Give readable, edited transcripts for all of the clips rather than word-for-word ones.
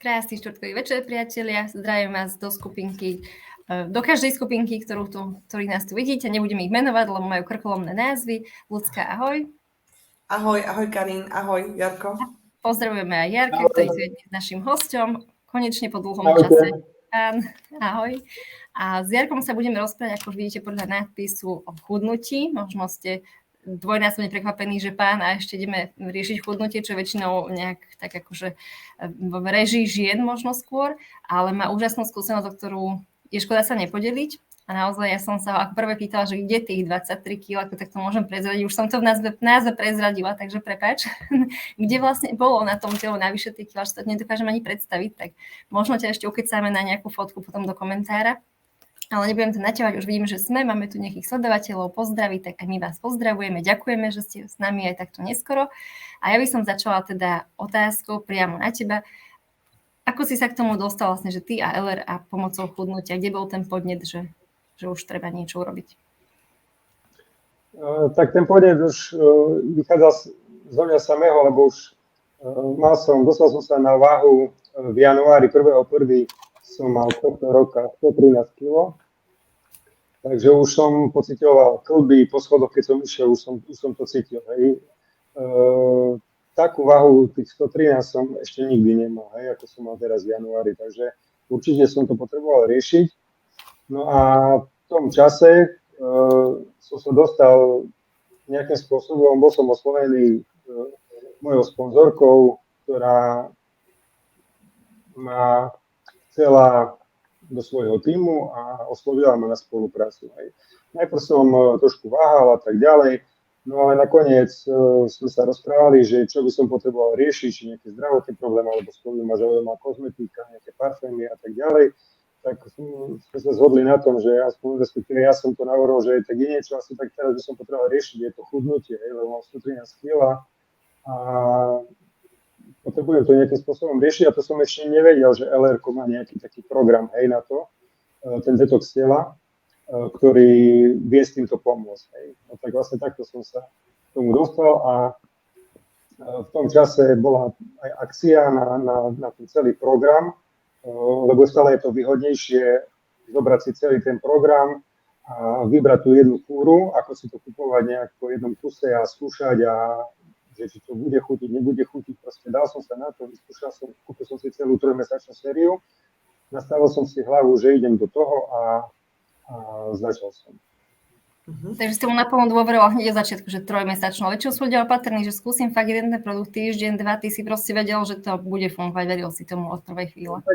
Krásny štvrtkový večer, priatelia. Zdravím vás do skupinky, do každej skupinky, ktorí nás tu vidíte. Nebudem ich menovať, lebo majú krkolomné názvy. Ľudská, ahoj. Ahoj Karin, ahoj Jarko. Pozdravujeme aj Jarka, ktorý je dnes našim hosťom. Konečne po dlhom čase. Ahoj. A s Jarkom sa budeme rozprávať, ako už vidíte podľa nadpisu, o chudnutí. Možno ste dvojnásobne prekvapení, že pán, a ešte ideme riešiť chudnutie, čo väčšinou nejak tak akože v režii žien možno skôr, ale má úžasnú skúsenosť, o ktorú je škoda sa nepodeliť. A naozaj ja som sa ako prvé pýtala, že kde tých 23 kg, ako tak to môžem prezradiť. Už som to v názve prezradila, takže prepáč. Kde vlastne bolo na tom telo navyše tých kg, že to nedokážem ani predstaviť, tak možno ťa ešte ukecáme na nejakú fotku potom do komentára. Ale nebudem to naťahovať, už vidím, že máme tu nejakých sledovateľov, pozdraví, tak aj my vás pozdravujeme, ďakujeme, že ste s nami aj takto neskoro. A ja by som začala teda otázkou priamo na teba. Ako si sa k tomu dostal vlastne, že ty a LR a pomocou chudnutia, kde bol ten podnet, že už treba niečo urobiť? Tak ten podnet už vychádzal zo mňa samého, lebo už dostal som sa na váhu v januári 1.1. som mal tohto roka 113 kg. Takže už som pocitoval klby po schodoch, keď som išiel, už som to cítil. Hej. Takú váhu tých 113 som ešte nikdy nemal, hej, ako som mal teraz v januári, takže určite som to potreboval riešiť. No a v tom čase som sa dostal nejakým spôsobom, bol som oslovený mojou sponzorkou, ktorá ma chcela do svojho tímu a oslovila ma na spoluprácu. Najprv som trošku váhal a tak ďalej, no ale nakoniec sme sa rozprávali, že čo by som potreboval riešiť, či nejaké zdravotné problémy, alebo spomínam, že má kozmetika, nejaké parfémy a tak ďalej, tak sme sa zhodli na tom, že respektíve ja som to navrhol, že tak je niečo, asi tak teraz by som potreboval riešiť, je to chudnutie, lebo mám 113 kg a potrebujem to nejakým spôsobom riešiť a to som ešte nevedel, že LR má nejaký taký program, hej, na to, ten detox tela, ktorý vie s týmto pomôcť, hej. No tak vlastne takto som sa k tomu dostal a v tom čase bola aj akcia na ten celý program, lebo stále je to výhodnejšie zobrať si celý ten program a vybrať tú jednu kúru, ako si to kupovať nejak po jednom kuse a skúšať a že či to bude chutiť, nebude chutiť, proste dal som sa na to, vyskúšal som, kúpil som si celú 3-mesačnú sériu, nastavil som si hlavu, že idem do toho a začal som. Takže ste mu naplno dôveroval hneď od začiatku, že 3-mesačnú, ale čo sú ľudia opatrní, že skúsim fakt jeden produkt týždeň, 2, ty si proste vedel, že to bude fungovať, veril si tomu od prvej chvíle. Tak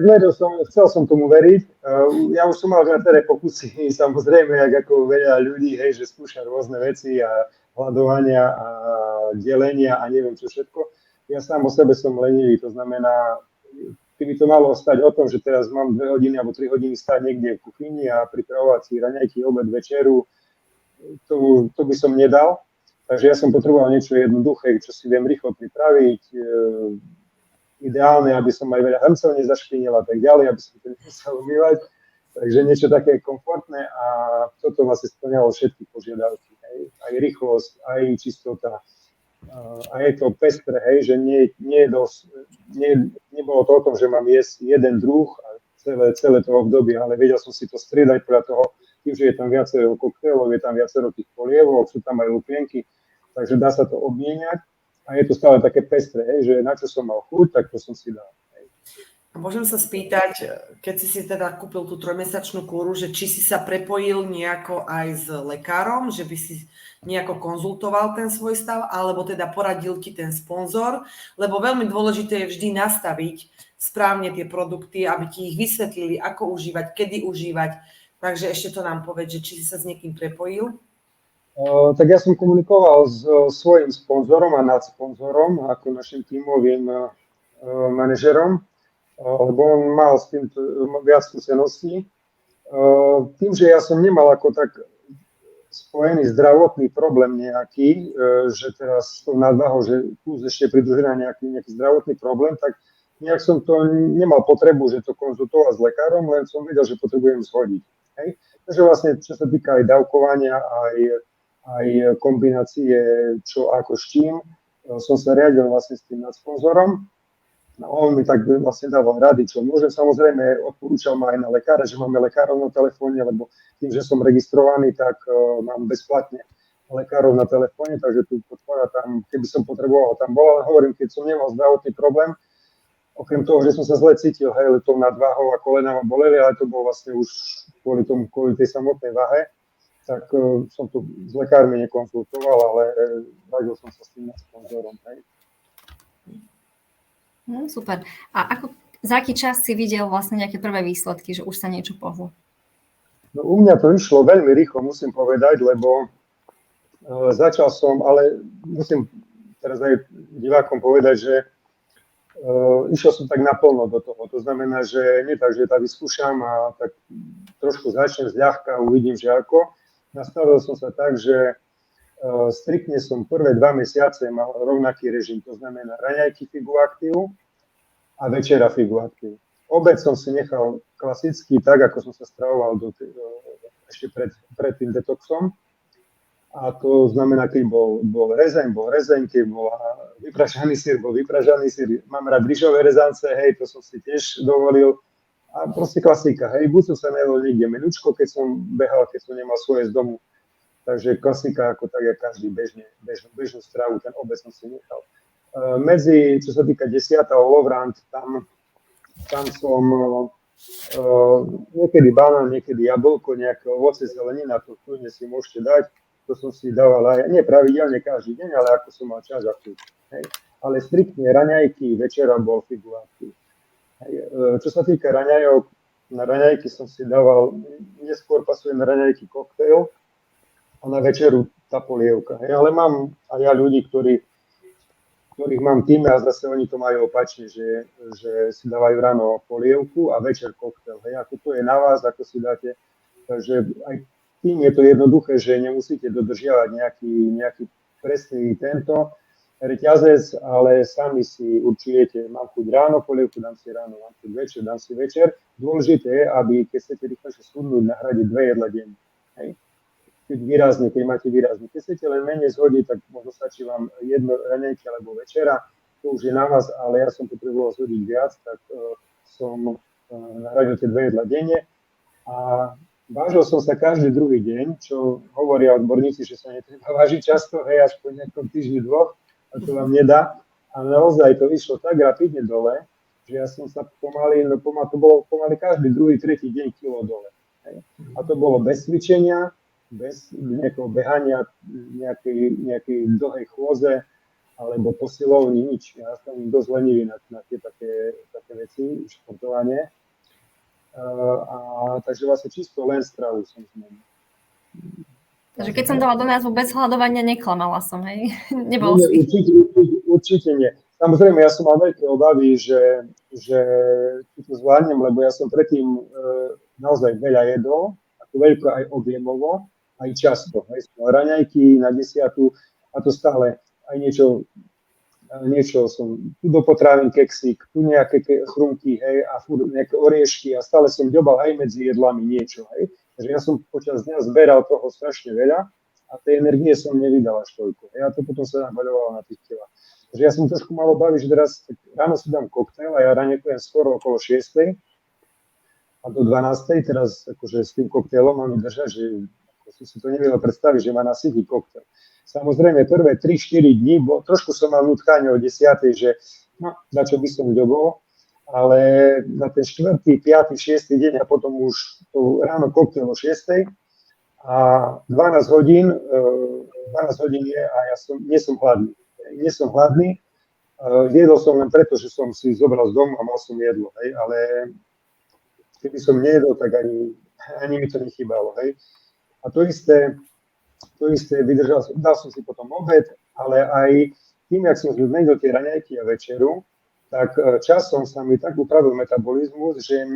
chcel som tomu veriť, ja už som mal viaceré pokusy, samozrejme, ako veľa ľudí, hej, že skúša rôzne veci a hľadovania a delenia a neviem čo všetko. Ja sám o sebe som lenivý, to znamená, keby to malo stať o tom, že teraz mám 2 hodiny alebo 3 hodiny stáť niekde v kuchyni a pripravovať si raňajky, obed, večeru, to by som nedal. Takže ja som potreboval niečo jednoduché, čo si viem rýchlo pripraviť, ideálne, aby som aj veľa hrncov nezašpinil a tak ďalej, aby som to nemusel umývať. Takže niečo také komfortné a toto vlastne splňalo všetky požiadavky. Hej. Aj rýchlosť, aj čistota. A je to pestré, hej, že nebolo to o tom, že mám jesť jeden druh a celé to obdobie, ale vedel som si to striedať podľa toho, tým, že je tam viacero koktélov, je tam viacero tých polievok, sú tam aj lupienky, takže dá sa to obmieniať a je to stále také pestré, hej, že na čo som mal chuť, tak to som si dal. Môžem sa spýtať, keď si teda kúpil tú 3-mesačnú kúru, že či si sa prepojil nejako aj s lekárom, že by si nejako konzultoval ten svoj stav, alebo teda poradil ti ten sponzor, lebo veľmi dôležité je vždy nastaviť správne tie produkty, aby ti ich vysvetlili, ako užívať, kedy užívať. Takže ešte to nám povedz, že či si sa s niekým prepojil. Tak ja som komunikoval s svojím sponzorom a nadsponzorom, ako našim tímovým manažerom, lebo on mal s tým viac skúseností. Tým, že ja som nemal ako tak spojený zdravotný problém nejaký, že teraz s tou nadvahou, že plus ešte pridružená nejaký zdravotný problém, tak nejak som to nemal potrebu, že to konzultovať s lekárom, len som vedel, že potrebujem zhodiť. Hej? Takže vlastne, čo sa týka aj dávkovania, aj kombinácie čo ako s čím, som sa riadil vlastne s tým nadsponzorom. No, on mi tak vlastne dával rady, čo môžem. Samozrejme, odporúčal ma aj na lekára, že máme lekárov na telefóne, lebo tým, že som registrovaný, tak mám bezplatne lekárov na telefóne, takže tu podpora tam, keby som potreboval, tam bola. Hovorím, keď som nemal zdravotný problém, okrem toho, že som sa zle cítil, hej, tou nadváhou a kolená ma boleli, ale to bolo vlastne už kvôli tej samotnej váhe, tak som to s lekármi nekonzultoval, ale radil som sa s tým sponzorom, hej. Super. A za aký čas si videl vlastne nejaké prvé výsledky, že už sa niečo pohlo? No, u mňa to išlo veľmi rýchlo, musím povedať, lebo začal som, ale musím teraz aj divákom povedať, že išiel som tak naplno do toho. To znamená, že nie tak, že tak vyskúšam a tak trošku začnem zľahka a uvidím, že ako. Nastavil som sa tak, že striktne som prvé 2 mesiace mal rovnaký režim, to znamená raňajky Figu Active a večera Figu Active. Obed som si nechal klasicky, tak ako som sa stravoval ešte pred tým detoxom. A to znamená, keď bol rezeň, keď bola vypražaný syr, bol vypražaný syr. Mám rád rýžové rezance, hej, to som si tiež dovolil. A proste klasika, hej, buď som sa nejedol niekde menučko, keď som behal, keď som nemal svoje z domu. Takže klasika, ako tak, jak každý bežnú stravu, ten obed som si nechal. Medzi, čo sa týka 10. Lovrant, tam som niekedy banán, niekedy jablko, nejaké ovoce, zelenina, to kľudne si môžete dať. To som si dával aj, nie pravidelne každý deň, ale ako som mal čas a chuť. Ale striktne raňajky, večera bol Figu Active. Čo sa týka raňajok, na raňajky som si dával, neskôr pasujem na raňajky koktail, a na večeru tá polievka. Ale mám aj ja ľudí, ktorých mám v týme a zase oni to majú opačne, že si dávajú ráno polievku a večer koktail. Ako to je na vás, ako si dáte. Takže aj tým je to jednoduché, že nemusíte dodržiavať nejaký presný tento reťazec, ale sami si určujete, mám chuť ráno polievku, dám si ráno, mám chuť večer, dám si večer. Dôležité je, aby keď chcete rýchlejšie schudnúť, nahradiť 2 jedla denne. Keď máte výrazný. Keď chcete len menej zhodiť, tak možno stačí vám jedno raňajky alebo večera, to už je na vás, ale ja som potreboval zhodiť viac, tak som nahradil tie 2 jedla denne a vážil som sa každý druhý deň, čo hovoria odborníci, že sa netreba vážiť často, hej, až po nejakom týždni 2, a to vám nedá, ale naozaj to išlo tak rapidne dole, že ja som sa to bolo pomaly každý druhý, tretí deň kilo dole. Hej. A to bolo bez cvičenia, bez nejakého behania, nejakej dlhej chôze alebo posilovní, nič. Ja som dosť lenivý na tie také veci, športovanie. Takže vlastne čisto len stravu som zmenil. Takže keď som dala do názvu bez hľadovania, neklamala som, hej? Nebol si. Určite nie. Samozrejme, ja som mal veľké obavy, že to zvládnem, lebo ja som predtým naozaj veľa jedol, ako veľko aj objemovo, aj často. Raňajky na 10 a to stále aj niečo som, tu do potravín keksík, tu nejaké chrumky, hej, a nejaké oriešky a stále som ďobal aj medzi jedlami niečo, hej. Takže ja som počas dňa zberal toho strašne veľa a tej energie som nevydal až toľko. Ja to potom sa nabaľovalo na tých kilách. Takže ja som trošku mal obavy, že teraz ráno si dám koktail a ja raňajkujem skoro okolo 6. a do 12. Teraz akože s tým koktailom mám držať, že si to nevedel predstaviť, že ma nasytí koktail. Samozrejme, prvé 3-4 dní, trošku som mal nutkanie o 10, že na čo by som ďobol, ale na ten 4., 5., 6. deň a potom už to ráno koktail o 6. a 12 hodín je a ja nie som hladný. Nie som hladný, jedol som len preto, že som si zobral z domu a mal som jedlo, hej, ale keby som nejedol, tak ani mi to nechýbalo, hej. A to isté vydržal som, dal som si potom obed, ale aj tým, jak som zmenil tie raňajky a večeru, tak časom sa mi tak upravil metabolizmus, že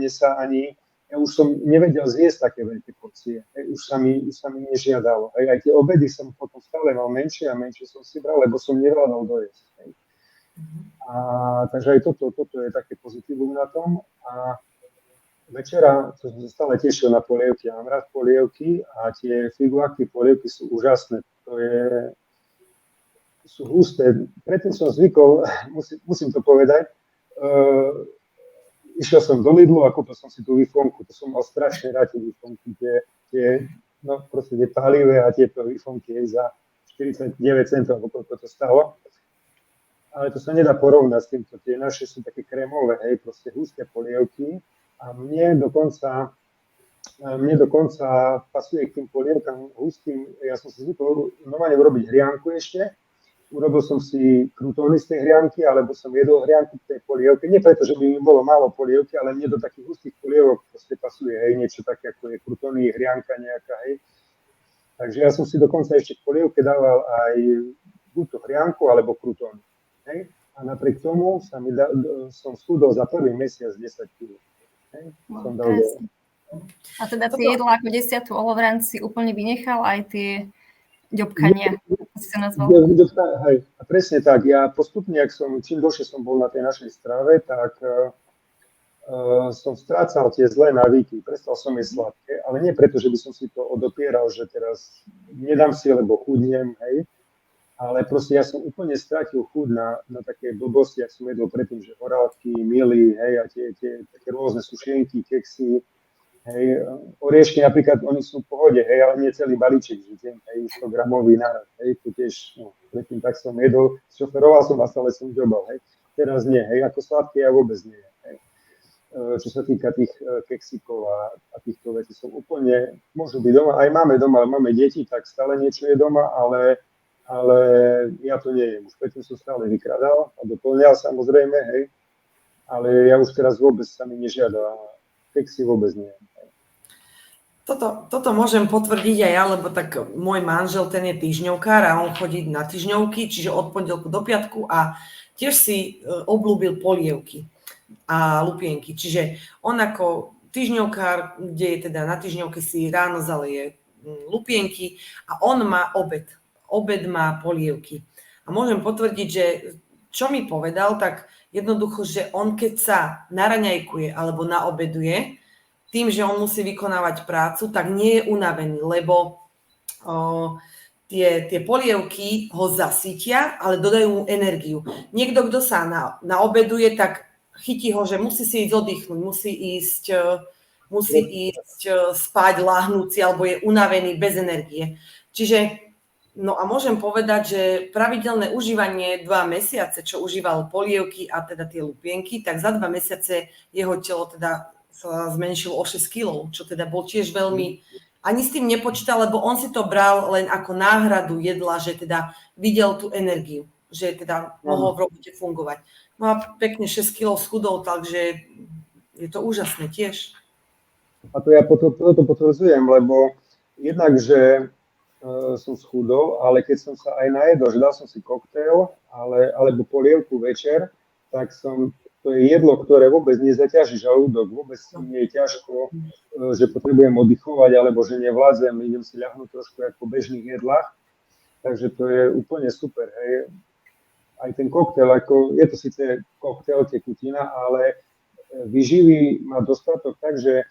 ja už som nevedel zjesť také veľké porcie. Už sa mi nežiadalo. Aj tie obedy som potom stále mal menšie a menšie som si bral, lebo som nevládal dojesť. Takže aj toto je také pozitívum na tom. A večera som sa stále tešil na polievky. Ja mám rád polievky a tie Figu Active polievky sú úžasné. Sú husté. Predtým som zvykol, musím to povedať, išiel som do Lidlu a kúpil som si tú Wi-Fonku. To som mal strašne rád, tie Wi-Fonky, proste tie palivé a tieto Wi-Fonky za 49 centov, ako koľko to stalo. Ale to sa nedá porovnať s týmto. Tie naše sú také krémové, hej, proste husté polievky a mne dokonca pasuje k tým polievkám hustým. Ja som si zvykol normálne urobiť hrianku ešte. Urobil som si krutóny z tej hrianky, alebo som jedol hrianku v tej polievke. Nie preto, že by mi bolo málo polievky, ale mne do takých hustých polievok proste pasuje, hej, niečo také, ako je krutóny, hrianka nejaká, hej. Takže ja som si dokonca ešte k polievke dával aj buď to hrianku, alebo krutóny. Hej? A napriek tomu som schudol za prvý mesiac 10 kg. Som dal a teda tie jedlá ako 10. olovran si úplne vynechal, aj tie ďobkania, ako si sa nazval? Hej, a presne tak. Ja postupne, čím dlhšie som bol na tej našej strave, tak som strácal tie zlé návyky. Prestal som jesť sladké, ale nie preto, že by som si to odopieral, že teraz nedám si, lebo chudnem, hej. Ale proste ja som úplne strátil chuť na také blbosti, ak som jedol predtým, že horálky, mily, hej, a tie také rôzne sušenky, keksy, hej, oriešky napríklad, oni sú v pohode, hej, ale nie celý balíček, že ten, hej, 100 gramový naraz, hej, to tiež, predtým tak som jedol, šoferoval som a stále som ďobal, hej, teraz nie, hej, ako sladké ja vôbec nie, hej. Čo sa týka tých keksíkov a týchto vecí, som úplne, môžu byť doma, aj máme doma, ale máme deti, tak stále niečo je doma, ale ja to nejem. Už predtým som stále vykradal a doplňal samozrejme, hej, ale ja už teraz vôbec sa mi nežiada. Keksy vôbec nie. Toto môžem potvrdiť aj ja, lebo tak môj manžel, ten je týždňovkár a on chodí na týždňovky, čiže od pondelku do piatku a tiež si obľúbil polievky a lupienky. Čiže on ako týždňovkár, kde je teda na týždňovke si ráno zaleje lupienky a on má obed. Obed má polievky. A môžem potvrdiť, že čo mi povedal, tak jednoducho, že on keď sa naraňajkuje alebo naobeduje, tým, že on musí vykonávať prácu, tak nie je unavený, lebo tie polievky ho zasítia, ale dodajú mu energiu. Niekto, kto sa naobeduje, tak chytí ho, že musí si ísť oddychnúť, musí ísť spať, láhnúci, alebo je unavený bez energie. Čiže no a môžem povedať, že pravidelné užívanie 2 mesiace, čo užíval polievky a teda tie lupienky, tak za 2 mesiace jeho telo teda sa zmenšilo o 6 kg, čo teda bol tiež veľmi, ani s tým nepočítal, lebo on si to bral len ako náhradu jedla, že teda videl tú energiu, že teda mohol v robote fungovať. No a pekne 6 kg schudol, takže je to úžasné tiež. A to ja toto potvrdzujem, lebo jednak, že som schudol, ale keď som sa aj najedol, že dal som si koktail alebo polievku večer, tak to je jedlo, ktoré vôbec nezaťaží žalúdok, vôbec nie je ťažko, že potrebujem oddychovať alebo že nevládzem, idem si ľahnúť trošku ako v bežných jedlách, takže to je úplne super, hej. Aj ten koktail, je to síce koktail, tekutina, ale vyživí ma dostatok tak, že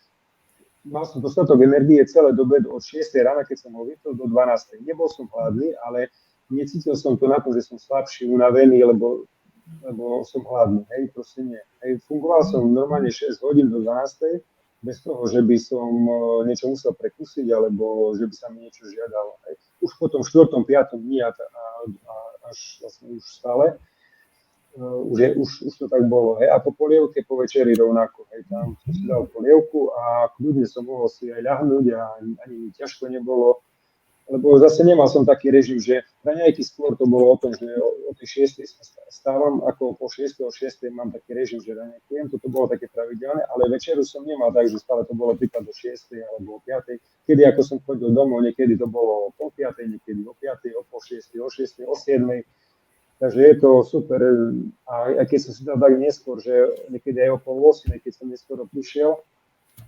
mal som dostatok energie celé dobe od 6 rána, keď som ho vypil, do 12. Nebol som hladný, ale necítil som to na to, že som slabší, unavený, lebo som hladný. Hej, proste nie. Hej, fungoval som normálne 6 hodín do 12. bez toho, že by som niečo musel prekúsiť, alebo že by sa mi niečo žiadalo. Hej. Už potom 4., 5. dní a až vlastne už stále. Už to tak bolo, hej, a po polievke po večeri rovnako, hej, tam som si dal polievku a kľudne som mohol si aj ľahnúť a ani mi ťažko nebolo, lebo zase nemal som taký režim, že raňajky skôr to bolo o tom, že o tej 6. stávam, ako po 6. o 6. mám taký režim, že raňajkujem, toto bolo také pravidelné, ale večeru som nemal tak, že stále to bolo príklad do 6. alebo o 5. Kedy ako som chodil domov, niekedy to bolo o pol 5., niekedy o 5., o pol 6., o 6., o 7. Takže je to super. A keď som si dal tak neskôr, že niekedy aj o pol 8, keď som neskoro prišiel,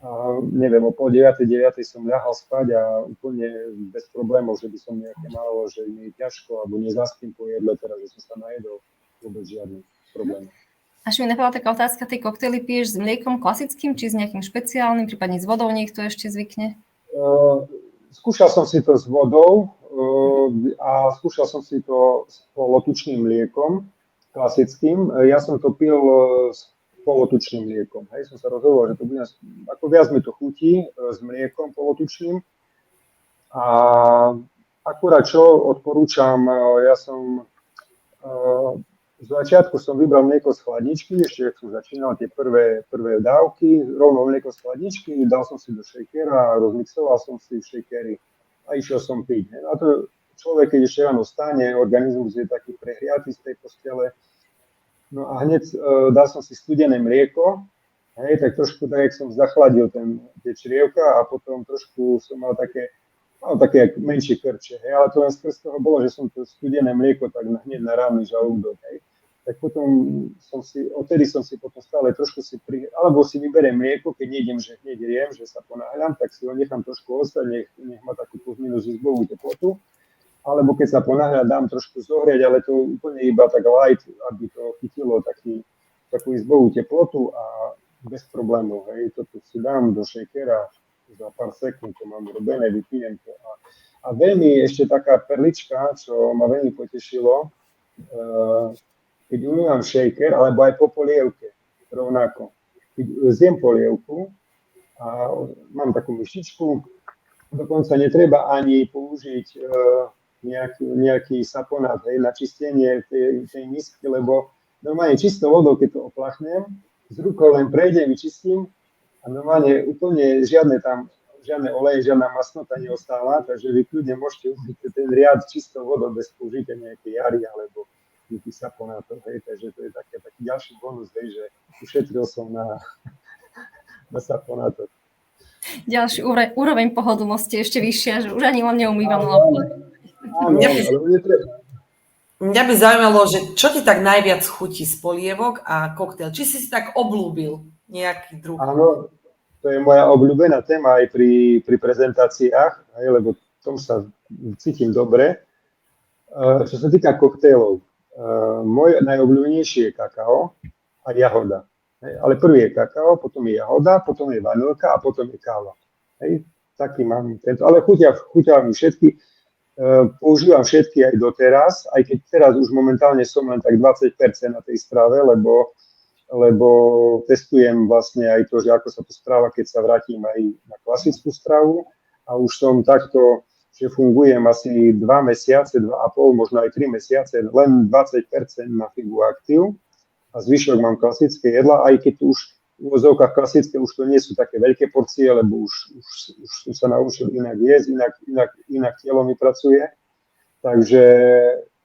a neviem, o pol 9. som ľahal spať a úplne bez problémov, že by som nejaké malo, že mi je ťažko, alebo nezaspím po jedle, teraz, že som sa najedol, vôbec žiadny problém. Až mi napadla taká otázka, tie koktejly piješ s mliekom klasickým, či s nejakým špeciálnym, prípadne s vodou niekto ešte zvykne? Skúšal som si to s vodou a skúšal som si to s polotučným mliekom. klasickým. Ja som to pil s polotučným mliekom. Hej, som sa rozhodol, že to bude, ako viac mi to chutí s mliekom polotučným. A akurát čo odporúčam, ja som z začiatku som vybral mlieko z chladničky, ešte som začínal tie prvé dávky, rovno mlieko z chladničky, dal som si do shakera, rozmixoval som si v shakeri a išiel som piť. A to človek, keď ešte ráno stane, organizmus je taký prehriatý z tej postele, no a hneď dal som si studené mlieko, hej, tak trošku tak, jak som zachladil tie črievka a potom trošku som mal také menšie krče, hej, ale to len skrz toho bolo, že som to studené mlieko tak hneď na rány žalúdok, hej. Tak potom odtedy som si potom stále trošku alebo si vyberiem mlieko, keď nejdem, že hneď jem, že sa ponáhľam, tak si ho nechám trošku ostať, nech má takú plus minus izbovú teplotu. Alebo keď sa ponáhľa, dám trošku zohrieť, ale to úplne iba tak light, aby to chytilo takú izbovú teplotu a bez problémov. Hej. Toto si dám do shakera za pár sekúnd, to mám robené, vypijem to. A veľmi ešte taká perlička, čo ma veľmi potešilo, keď umývam shaker, alebo aj po polievke, rovnako. Keď zjem polievku a mám takú myšičku, dokonca netreba ani použiť nejaký saponát, hej, na čistenie tej misky, lebo normálne čistou vodou, keď to oplachnem, z rukou len prejdem, vyčistím a normálne úplne žiadne oleje, žiadna masnota neostáva, takže vy kľudne môžete užiť ten riad čistou vodou bez použitia nejakej jary alebo nejakých saponátov, hej, takže to je taký ďalší bonus, hej, že ušetril som na saponátoch. Ďalší úroveň pohodlnosti ešte vyššia, že už ani len neumývam loptu. Mňa by zaujímalo, že čo ti tak najviac chutí z polievok a koktail? Či si tak obľúbil nejaký druh? Áno, to je moja obľúbená téma aj pri prezentáciách, lebo v tom sa cítim dobre. Čo sa týka koktailov, môj najobľúbenejší je kakao a jahoda. Ale prvý je kakao, potom je jahoda, potom je vanilka a potom je káva. Taký mám tento, ale chutia mi všetky. Používam všetky aj doteraz, aj keď teraz už momentálne som len tak 20% na tej strave, lebo testujem vlastne aj to, že ako sa to správa, keď sa vrátim aj na klasickú stravu a už som takto, že fungujem asi 2 mesiace, 2,5, možno aj 3 mesiace, len 20% na Figu Active a zvyšok mám klasické jedla, aj keď už v úvozovkách klasické už to nie sú také veľké porcie, lebo už som sa naučil inak jesť, inak telo mi pracuje, takže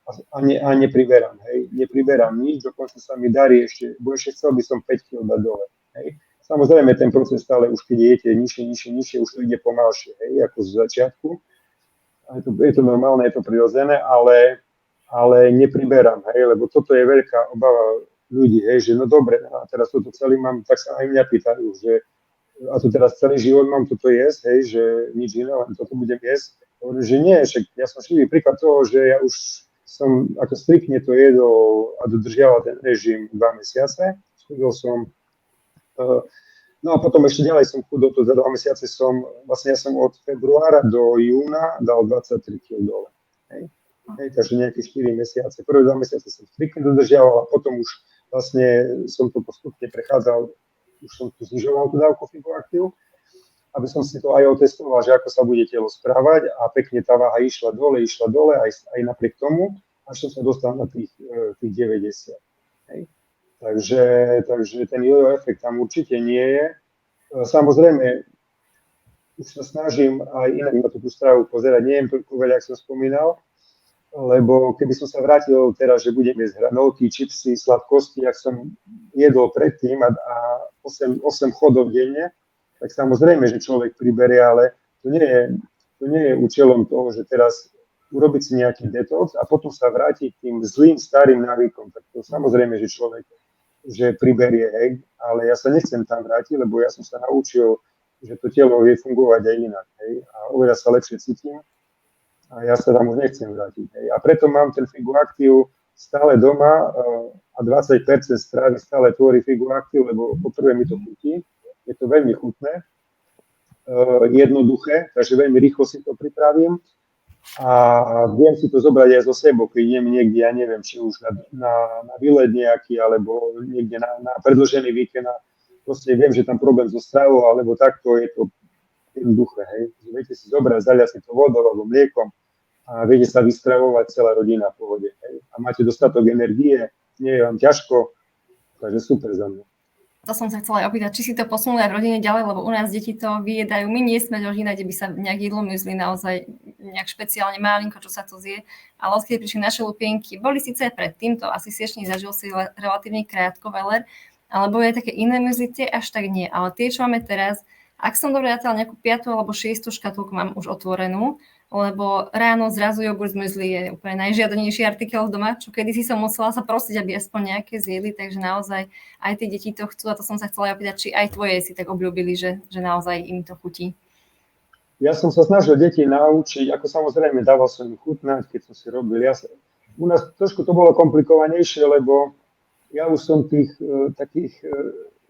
a nepriberám, hej, nepriberám nič, dokonca sa mi darí ešte, bo ešte chcel by som 5 kg dať dole, hej. Samozrejme ten proces stále už keď jete nižšie, už to ide pomalšie, hej, ako z začiatku, je to normálne, je to prirodzené, ale nepriberám, hej, lebo toto je veľká obava ľudí, hej, že no dobre, a teraz toto celý mám, tak sa aj mňa pýtajú, že a to teraz celý život mám toto jesť, hej, že nič iné, len toto budem jesť. Hovorím, že nie, však ja som živý príklad toho, že ja už som ako striktne to jedol a dodržiaval ten režim 2 mesiace, schudol som, no a potom ešte ďalej som chudol, to za 2 mesiace ja som od februára do júna dal 23 kg dole, hej. Takže nejaké 4 mesiace. Prvé 2 mesiace som striktne dodržiaval a potom už vlastne som to postupne prechádzal, už som tu znižoval tú dávku Figu Active, aby som si to aj otestoval, že ako sa bude telo správať a pekne tá váha išla dole aj napriek tomu, až som sa dostal na tých 90. Hej. Takže ten jojo efekt tam určite nie je. Samozrejme, už sa snažím aj inak na tú stravu pozerať, nie je toľko veľa, ako som spomínal, lebo keby som sa vrátil teraz, že budem jesť hranolky, čipsy, sladkosti, ak som jedol predtým a 8 chodov denne, tak samozrejme, že človek priberie, ale to nie je účelom toho, že teraz urobiť si nejaký detox a potom sa vrátiť tým zlým starým návykom. Tak to samozrejme, že človek priberie, hej, ale ja sa nechcem tam vrátiť, lebo ja som sa naučil, že to telo vie fungovať aj inak, hej, a oveľa sa lepšie cítim. A ja sa tam už nechcem vrátiť. Hej. A preto mám ten Figu Active stále doma a 20% stravy stále tvorí Figu Active, lebo poprvé mi to chutí, je to veľmi chutné, jednoduché, takže veľmi rýchlo si to pripravím a viem si to zobrať aj zo sebou, keď idem niekde, ja neviem, či už na výlet nejaký, alebo niekde na predĺžený víkend. Proste viem, že tam problém so stravou, alebo takto je to jednoduché. Hej. Viete si zobrať, zaliať si to vodou alebo mliekom a viete sa vystravovať celá rodina v pohode. Hej. A máte dostatok energie, nie je vám ťažko, takže super za mňa. To som sa chcela opýtať, či si to posunuli aj v rodine ďalej, lebo u nás deti to vyjedajú. My nie sme rodina, kde by sa nejak jedlo mysli naozaj nejak špeciálne malinko, čo sa to zje. Ale odkedy prišli naše lupienky, boli síce aj predtým, to asi si ešte nezažil si relatívne krátko veler, ale boli aj také iné mysli, tie až tak nie. Ale tie, čo máme teraz, ak som dobre dátala nejakú 5. alebo 6. škatulku, mám už otvorenú, lebo ráno zrazu jogurt z mysli je úplne najžiadanejší artikel doma, čo kedysi som musela sa prosiť, aby aspoň nejaké zjedli, takže naozaj aj tie deti to chcú a to som sa chcela opýtať, či aj tvoje si tak obľúbili, že naozaj im to chutí. Ja som sa snažil deti naučiť, ako samozrejme dával som im chutnať, keď som si robil. U nás trošku to bolo komplikovanejšie, lebo ja už som tých takých,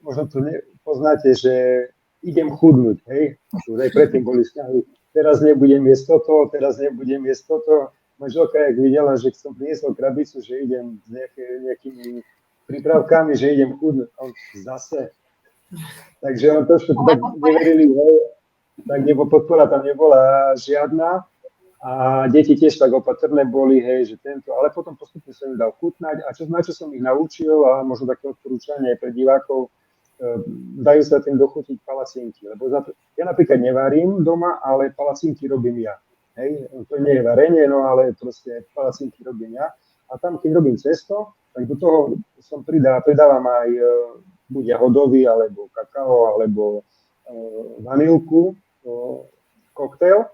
možno to poznáte, že idem chudnúť, hej? Už aj predtým boli snahy. Teraz nebudem jesť toto. Manželka, jak videla, že som priniesol krabicu, že idem s nejakými prípravkami, že idem chudnúť. On zase. Takže on trošku tak neverili, hej. Tak podpora tam nebola žiadna. A deti tiež tak opatrné boli, hej, že tento. Ale potom postupne som im dal chutnať. A na čo som ich naučil, a možno také odporúčanie aj pre divákov, dajú sa tým dochutiť palacinky, lebo ja napríklad nevarím doma, ale palacinky robím ja. Hej? To nie je varenie, no ale proste palacinky robím ja. A tam, keď robím cesto, tak do toho som pridávam aj buď jahodový, alebo kakao, alebo vanilku, koktail.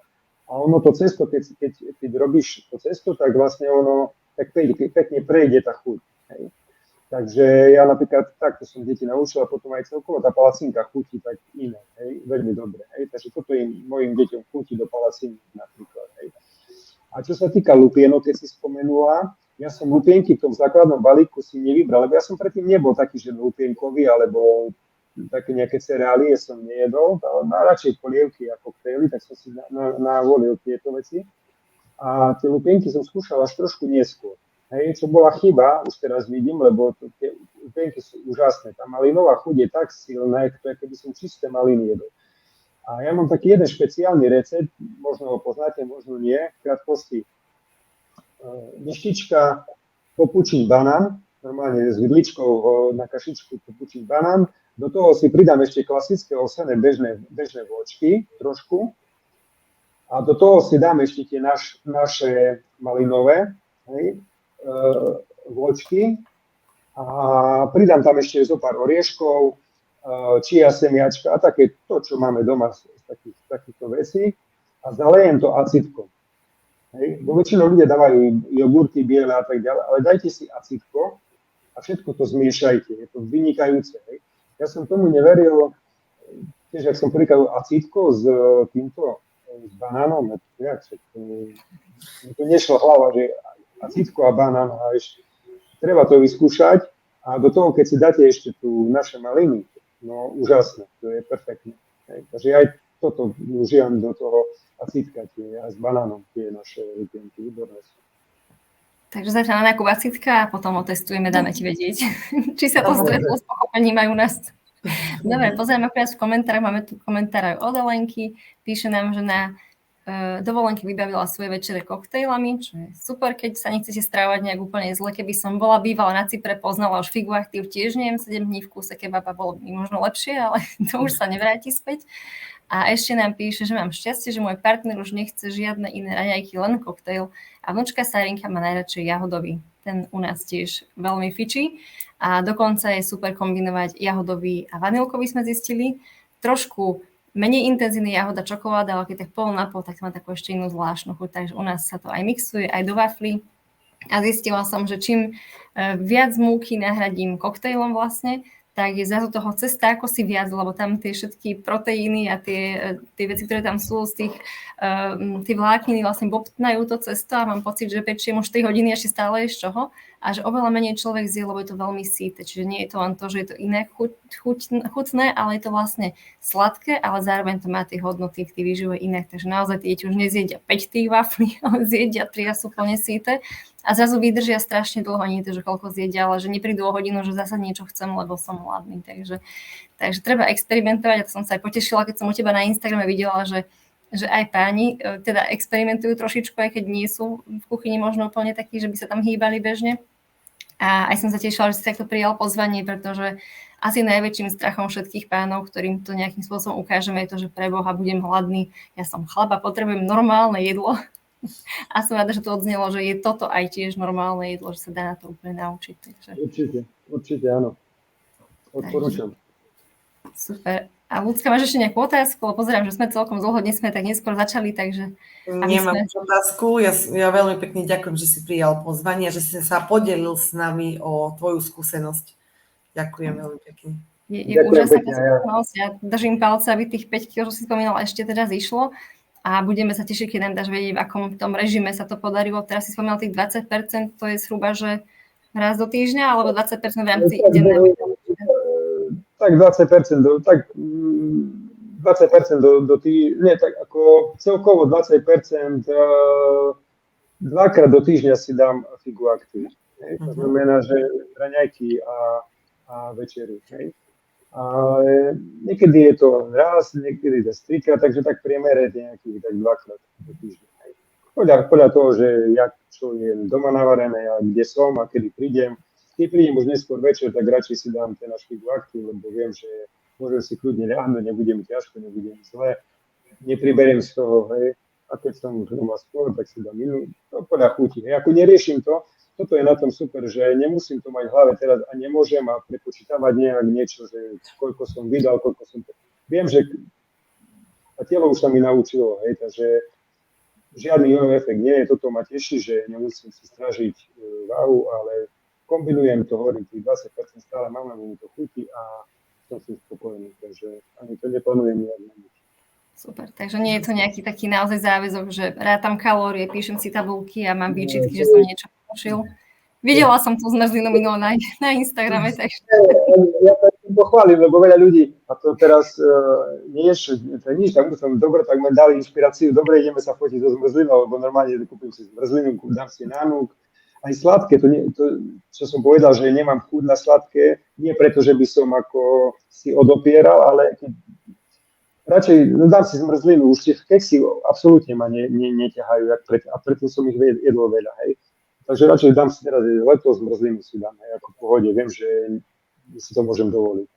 A ono to cesto, keď robíš to cesto, tak vlastne ono tak pekne prejde tá chuť. Hej? Takže ja napríklad takto som deti naučil a potom aj celkovo tá palacinka chutí tak iné, hej, veľmi dobre. Hej. Takže toto im mojim deťom chutí do palacinky napríklad. Hej. A čo sa týka lupienok, keď si spomenula, ja som lupienky v tom základnom balíku si nevybral, lebo ja som predtým nebol taký, že lupienkový, alebo také nejaké cereálie som nejedol, ale radšej polievky a koktejly, tak som si navolil tieto veci. A tie lupienky som skúšal až trošku neskôr. Hej, čo bola chyba, už teraz vidím, lebo tie lupienky sú úžasné. Tá malinová chuť je tak silná, keby som čisté maliny jedol. A ja mám taký jeden špeciálny recept, možno ho poznáte, možno nie, v krátkosti. Myštička, popučiť banán, normálne s vidličkou na kašičku popučiť banán. Do toho si pridám ešte klasické osené bežné vločky, trošku. A do toho si dám ešte tie naše malinové, hej, vločky a pridám tam ešte zo pár orieškov, čia semiačka a také to, čo máme doma z takýchto vecí a zalejem to acitkom. Hej. Bo väčšinou ľudia dávajú jogurty biele a tak ďalej, ale dajte si acitko a všetko to zmiešajte. Je to vynikajúce. Hej. Ja som tomu neveril, tiež ak som prikladal acitko s banánom, to nešlo hlava, že acitko a banán a ešte treba to vyskúšať a do toho, keď si dáte ešte tu naše maliny, no úžasné, to je perfektné. Takže aj toto užívam do toho acitka, aj s banánom, tie naše lupienky, výborné sú. Takže zatiaľ na nákup acitka a potom otestujeme, dáme ti vedieť, či sa to stretlo s pochopením aj u nás. Dobre, pozrieme v komentároch, máme tu komentár aj od Elenky, píše nám, že na dovolenky vybavila svoje večere koktejlami, čo je super, keď sa nechcete stravovať nejak úplne zle. Keby som bola bývala na Cypre, poznala už figu aktív, tiež neviem, 7 dní v kúse kebaba bolo by možno lepšie, ale to už sa nevráti späť. A ešte nám píše, že mám šťastie, že môj partner už nechce žiadne iné raňajky, len koktejl a vnúčka Sarinka má najradšej jahodový. Ten u nás tiež veľmi fičí a dokonca je super kombinovať jahodový a vanilkový, sme zistili. Trošku menej intenzívny jahoda čokoláda, ale keď tak pol na pol, tak má takú ešte inú zvláštnu chuť, takže u nás sa to aj mixuje, aj do waflí. A zistila som, že čím viac múky nahradím koktejlom vlastne, tak je zrazu toho cesta ako si viac, lebo tam tie všetky proteíny a tie veci, ktoré tam sú z tie vlákniny vlastne bobtnajú to cesto a mám pocit, že pečiem už 3 hodiny ešte stále je z čoho. A a že oveľa menej človek zje, lebo je to veľmi síte. Čiže nie je to len to, že je to iné chutné, ale je to vlastne sladké, ale zároveň to má tie hodnoty, tie výživové iné. Takže naozaj tie deti už nezjedia 5 tých waflí, ale zjedia 3 a sú plne síte. A zrazu vydržia strašne dlho, nie to, že koľko zjedia, ale že neprídu o hodinu, že zasa niečo chcem, lebo som hladný. Takže treba experimentovať. A to som sa aj potešila, keď som u teba na Instagrame videla, že aj páni teda experimentujú trošičku, aj keď nie sú v kuchyni možno úplne takí, že by sa tam hýbali bežne. A aj som sa tešila, že si takto prijal pozvanie, pretože asi najväčším strachom všetkých pánov, ktorým to nejakým spôsobom ukážeme, je to, že pre Boha budem hladný, ja som chlap a potrebujem normálne jedlo. A som rada, že to odznelo, že je toto aj tiež normálne jedlo, že sa dá na to úplne naučiť. Takže... Určite áno. Odporúčam. Super. A Ľudská, máš ešte nejakú otázku? Pozerám, že sme celkom dlho, dnes sme tak neskôr začali, takže... Nemám otázku. Ja veľmi pekne ďakujem, že si prijal pozvanie, že si sa podelil s nami o tvoju skúsenosť. Ďakujem veľmi pekne. Je úžasná skúsenosť. Ja držím palce, aby tých 5 kg, čo si spomínala, ešte teda zišlo. A budeme sa tešiť, keď nám dáš vedieť, v akom tom režime sa to podarilo. Teraz si spomínal tých 20%, to je zhruba, že raz do týždňa, alebo 20% v rámci denného? Tak 20% do týždňa, tak ako celkovo 20%, dvakrát do týždňa si dám figu aktív. To znamená, že raňajky a večeru. Ale niekedy je to raz, niekedy to 3-krát, takže tak priemere nejakých tak 2-krát do týždňa. Podľa toho, že čo je doma navarené a kde som a kedy prídem. Keď prídem už neskôr večer, tak radšej si dám ten náš figu aktív, lebo viem, že môžem si kľudne ľahnuť, nebude mi ťažko, nebude mi zle, nepriberiem z toho, hej. A keď som už doma skôr, tak si dám inú, to podľa chuti. Hej. Ako neriešim to, toto je na tom super, že nemusím to mať v hlave teraz a nemôžem a prepočítavať nejak niečo, že koľko som vydal, koľko som... Viem, že a telo už sa mi naučilo, hej, takže žiadny jojo efekt nie je, toto ma teší, že nemusím si stražiť váhu, ale kombinujem to, hovorím, tých 20% stále mám, lebo mi to chutí a som si spokojný, takže ani to neplánujem nejak na nič. Super, takže nie je to nejaký taký naozaj záväzok, že rátam kalórie, píšem si tabulky a mám výčitky, že som niečo použil. Videla som tú zmrzlinu minulé na Instagrame, takže... Ja to pochválim, lebo veľa ľudí, a to teraz nie je nič, tak som dobre, tak mi dali inšpiráciu, dobre, ideme sa fotiť so zmrzlinou, lebo normálne kúpim si zmrzlinu, dám si nánuk, aj sladké, to, čo som povedal, že nemám chuť na sladké, nie preto, že by som ako si odopieral, ale radšej dám si zmrzlinu, už tie keksy absolútne ma neťahajú, a preto som ich jedol veľa, hej. Takže radšej dám si teraz leto zmrzlinu si dám, hej, ako v pohode, viem, že si to môžem dovoliť.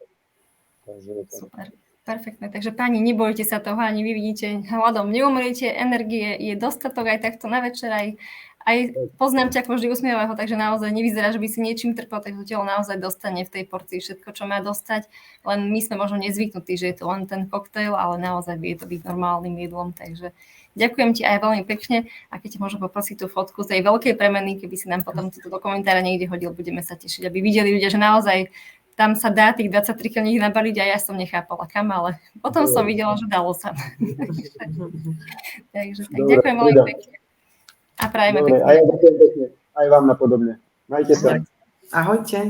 Takže, super, perfektné, takže páni, nebojte sa toho, ani vy vidíte, hladom neumriete, energie je dostatok aj takto na večer, aj poznám ťa ako vždy usmievavého, takže naozaj nevyzerá, že by si niečím trpel, tak to telo naozaj dostane v tej porcii všetko, čo má dostať. Len my sme možno nezvyknutí, že je to len ten koktail, ale naozaj vie to byť normálnym jedlom. Takže ďakujem ti aj veľmi pekne a keď ti môžem poprosiť tú fotku z tej veľkej premeny, keby si nám potom toto do komentára niekde hodil, budeme sa tešiť, aby videli ľudia, že naozaj tam sa dá tých 23 kg nabaliť a ja som nechápala kam, ale potom som videla, že dalo sa. Takže tak, ďakujem veľmi pekne. A prajeme pekne. A ja ďakujem pekne. Aj vám napodobne. Majte sa. Ahojte.